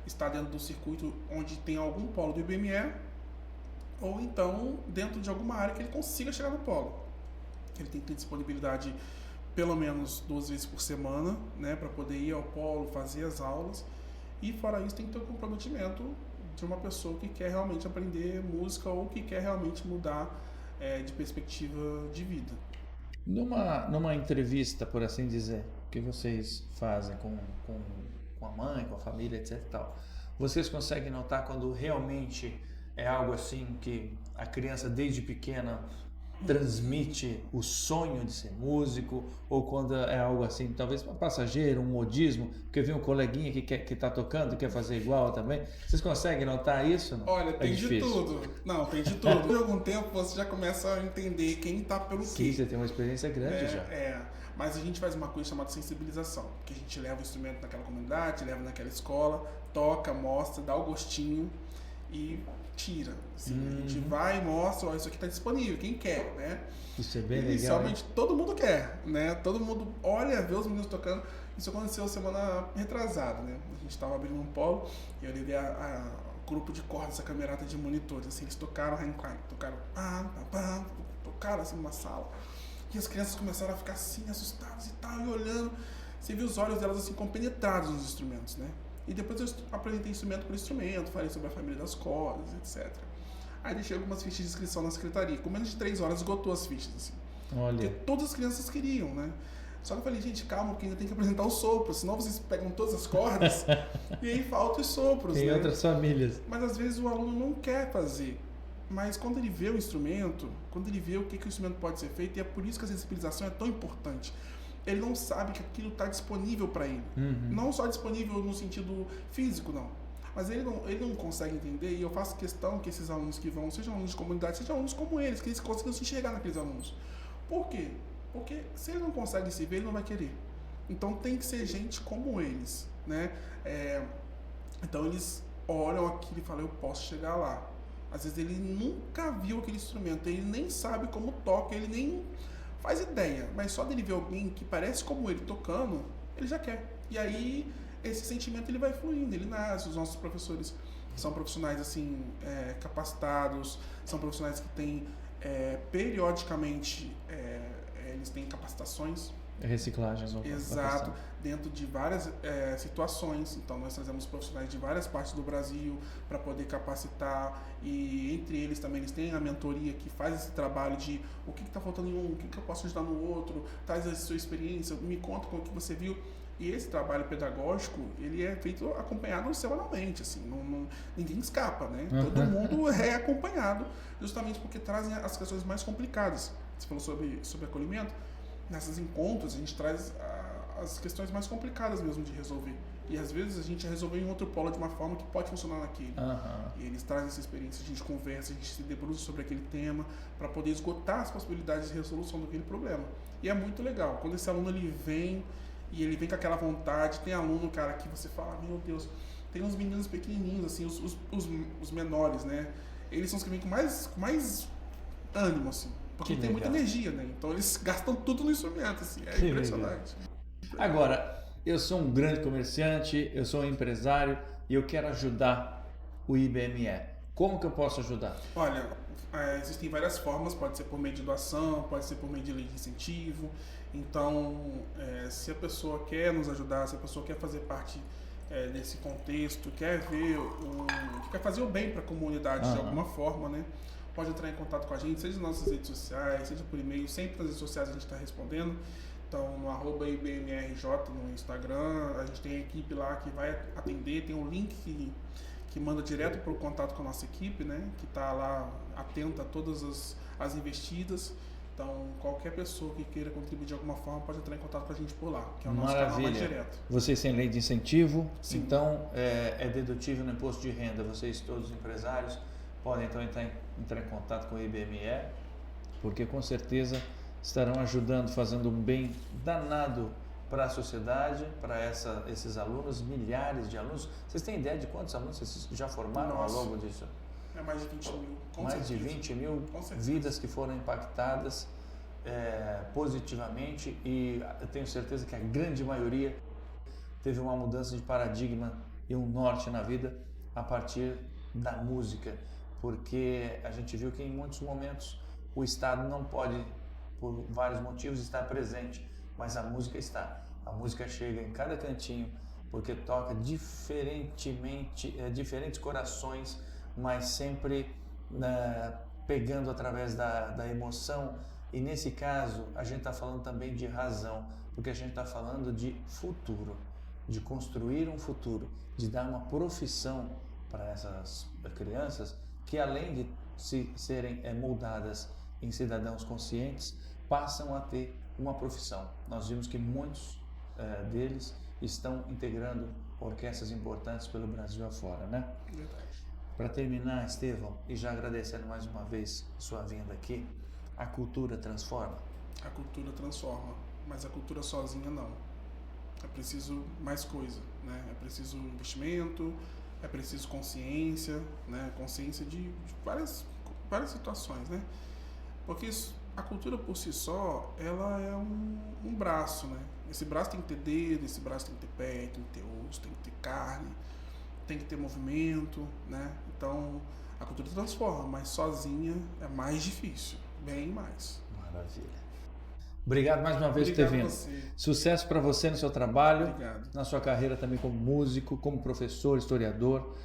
está dentro do circuito onde tem algum polo do IBME ou então dentro de alguma área que ele consiga chegar no polo. Ele tem que ter disponibilidade pelo menos 2 vezes por semana, né, para poder ir ao polo, fazer as aulas. E fora isso tem que ter o comprometimento de uma pessoa que quer realmente aprender música ou que quer realmente mudar de perspectiva de vida. Numa entrevista, por assim dizer, que vocês fazem com a mãe, com a família, etc e tal, vocês conseguem notar quando realmente é algo assim que a criança desde pequena transmite o sonho de ser músico, ou quando é algo assim, talvez um passageiro, um modismo, porque vem um coleguinha que está tocando e quer fazer igual também. Vocês conseguem notar isso? Não? Olha, tem de tudo. Não, tem de tudo. Por algum tempo você já começa a entender quem tá pelo quê. Sim, você tem uma experiência grande já. Mas a gente faz uma coisa chamada sensibilização, que a gente leva o instrumento naquela comunidade, leva naquela escola, toca, mostra, dá o gostinho e tira. Assim, a gente vai e mostra, ó, isso aqui está disponível, quem quer, né? Isso é bem legal. Inicialmente todo mundo quer, né? Todo mundo olha, vê os meninos tocando. Isso aconteceu semana retrasada, né? A gente estava abrindo um polo e eu levei a grupo de cordas, essa camerata de monitores, assim, eles tocaram Heinlein, tocaram assim numa sala. E as crianças começaram a ficar assim, assustadas e tal, e olhando. Você viu os olhos delas assim, compenetrados nos instrumentos, né? E depois eu apresentei instrumento por instrumento, falei sobre a família das cordas, etc. Aí deixei algumas fichas de inscrição na secretaria. Com menos de 3 horas esgotou as fichas, assim. Olha. Porque todas as crianças queriam, né? Só que eu falei, gente, calma, porque ainda tem que apresentar os sopros, senão vocês pegam todas as cordas e aí faltam os sopros, tem né? outras famílias. Mas às vezes o aluno não quer fazer. Mas quando ele vê o instrumento, quando ele vê o que o instrumento pode ser feito, e é por isso que a sensibilização é tão importante. Ele não sabe que aquilo está disponível para ele. Não só disponível no sentido físico, não. Mas ele não consegue entender, e eu faço questão que esses alunos que vão, sejam alunos de comunidade, sejam alunos como eles, que eles consigam se enxergar naqueles alunos. Por quê? Porque se ele não consegue se ver, ele não vai querer. Então tem que ser gente como eles, né? Então eles olham aquilo e falam, eu posso chegar lá. Às vezes ele nunca viu aquele instrumento, ele nem sabe como toca, ele nem faz ideia, mas só dele ver alguém que parece como ele tocando, ele já quer. E aí esse sentimento ele vai fluindo, ele nasce. Os nossos professores são profissionais assim, capacitados, são profissionais que têm periodicamente eles têm capacitações. Reciclagem. Exato, dentro de várias situações. Então nós trazemos profissionais de várias partes do Brasil para poder capacitar, e entre eles também eles têm a mentoria que faz esse trabalho de o que está faltando em um, o que eu posso ajudar no outro, traz a sua experiência, me conta com o que você viu. E esse trabalho pedagógico, ele é feito acompanhado semanalmente, assim, ninguém escapa, né? Todo mundo é acompanhado, justamente porque trazem as questões mais complicadas. Você falou sobre acolhimento. Nesses encontros a gente traz as questões mais complicadas mesmo de resolver. E às vezes a gente resolveu em outro polo de uma forma que pode funcionar naquele. E eles trazem essa experiência, a gente conversa, a gente se debruça sobre aquele tema para poder esgotar as possibilidades de resolução daquele problema. E é muito legal. Quando esse aluno ele vem e ele vem com aquela vontade, tem aluno, cara, que você fala, meu Deus, tem uns meninos pequenininhos, assim, os menores, né? Eles são os que vêm com mais ânimo, assim. Porque tem muita energia, né? Então eles gastam tudo no instrumento, assim. É impressionante. Agora, eu sou um grande comerciante, eu sou um empresário e eu quero ajudar o IBME. Como que eu posso ajudar? Olha, existem várias formas, pode ser por meio de doação, pode ser por meio de lei de incentivo. Então, se a pessoa quer nos ajudar, se a pessoa quer fazer parte desse contexto, quer fazer o bem para a comunidade de alguma forma, né? Pode entrar em contato com a gente, seja nas nossas redes sociais, seja por e-mail, sempre nas redes sociais a gente está respondendo. Então, no @IBMRJ no Instagram, a gente tem a equipe lá que vai atender, tem um link que manda direto para o contato com a nossa equipe, né? Que está lá atenta a todas as investidas. Então, qualquer pessoa que queira contribuir de alguma forma pode entrar em contato com a gente por lá, que é o nosso canal mais direto. Vocês têm lei de incentivo, Sim. Então é dedutível no imposto de renda. Vocês todos empresários podem então entrar em contato com o IBME, porque com certeza estarão ajudando, fazendo um bem danado para a sociedade, para esses alunos, milhares de alunos. Vocês têm ideia de quantos alunos vocês já formaram ao longo disso? É mais de 20 mil. Mais de 20 mil vidas que foram impactadas positivamente, e eu tenho certeza que a grande maioria teve uma mudança de paradigma e um norte na vida a partir da música, porque a gente viu que em muitos momentos o Estado não pode, por vários motivos, estar presente, mas a música está. A música chega em cada cantinho, porque toca diferentes corações, mas sempre pegando através da emoção. E nesse caso a gente está falando também de razão, porque a gente está falando de futuro, de construir um futuro, de dar uma profissão para essas crianças que, além de serem moldadas em cidadãos conscientes, passam a ter uma profissão. Nós vimos que muitos deles estão integrando orquestras importantes pelo Brasil afora, né? Para terminar, Estevão, e já agradecendo mais uma vez sua vinda aqui, a cultura transforma? A cultura transforma, mas a cultura sozinha não. É preciso mais coisa, né? É preciso investimento, é preciso consciência, né? Consciência de várias situações, né? Porque a cultura por si só, ela é um braço, né? Esse braço tem que ter dedo, esse braço tem que ter pé, tem que ter osso, tem que ter carne, tem que ter movimento, né? Então, a cultura transforma, mas sozinha é mais difícil, bem mais. Maravilha. Obrigado mais uma vez por ter vindo. Você. Sucesso para você no seu trabalho, Obrigado. na sua carreira também como músico, como professor, historiador.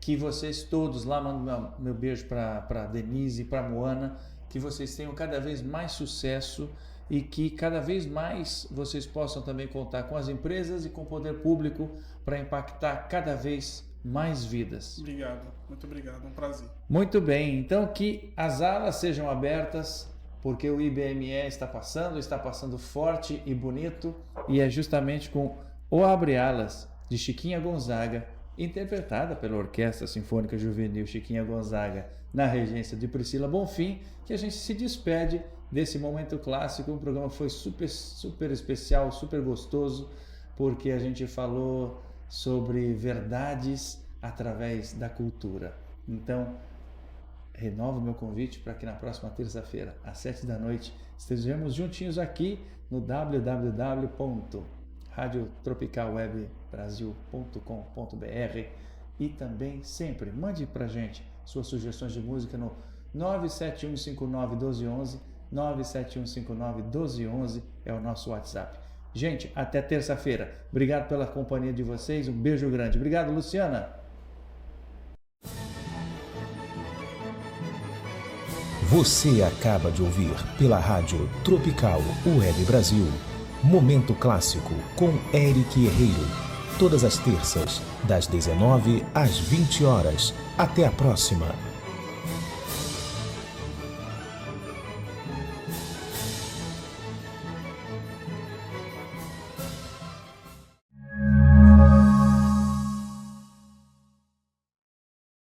Que vocês todos lá, mando meu beijo para Denise e para Moana, que vocês tenham cada vez mais sucesso e que cada vez mais vocês possam também contar com as empresas e com o poder público para impactar cada vez mais vidas. Obrigado, muito obrigado, um prazer. Muito bem, então que as alas sejam abertas, porque o IBME está passando forte e bonito, e é justamente com O Abre Alas, de Chiquinha Gonzaga, interpretada pela Orquestra Sinfônica Juvenil Chiquinha Gonzaga, na regência de Priscila Bonfim, que a gente se despede desse momento clássico. O programa foi super especial, super gostoso, porque a gente falou sobre verdades através da cultura. Então, renovo o meu convite para que na próxima terça-feira, às 7 da noite, estejamos juntinhos aqui no www.radiotropicalwebbrasil.com.br e também sempre mande para a gente suas sugestões de música no 971591211, 971591211 é o nosso WhatsApp. Gente, até terça-feira. Obrigado pela companhia de vocês, um beijo grande. Obrigado, Luciana. Você acaba de ouvir pela Rádio Tropical Web Brasil, Momento Clássico com Eric Herreiro. Todas as terças, das 19 às 20 horas. Até a próxima.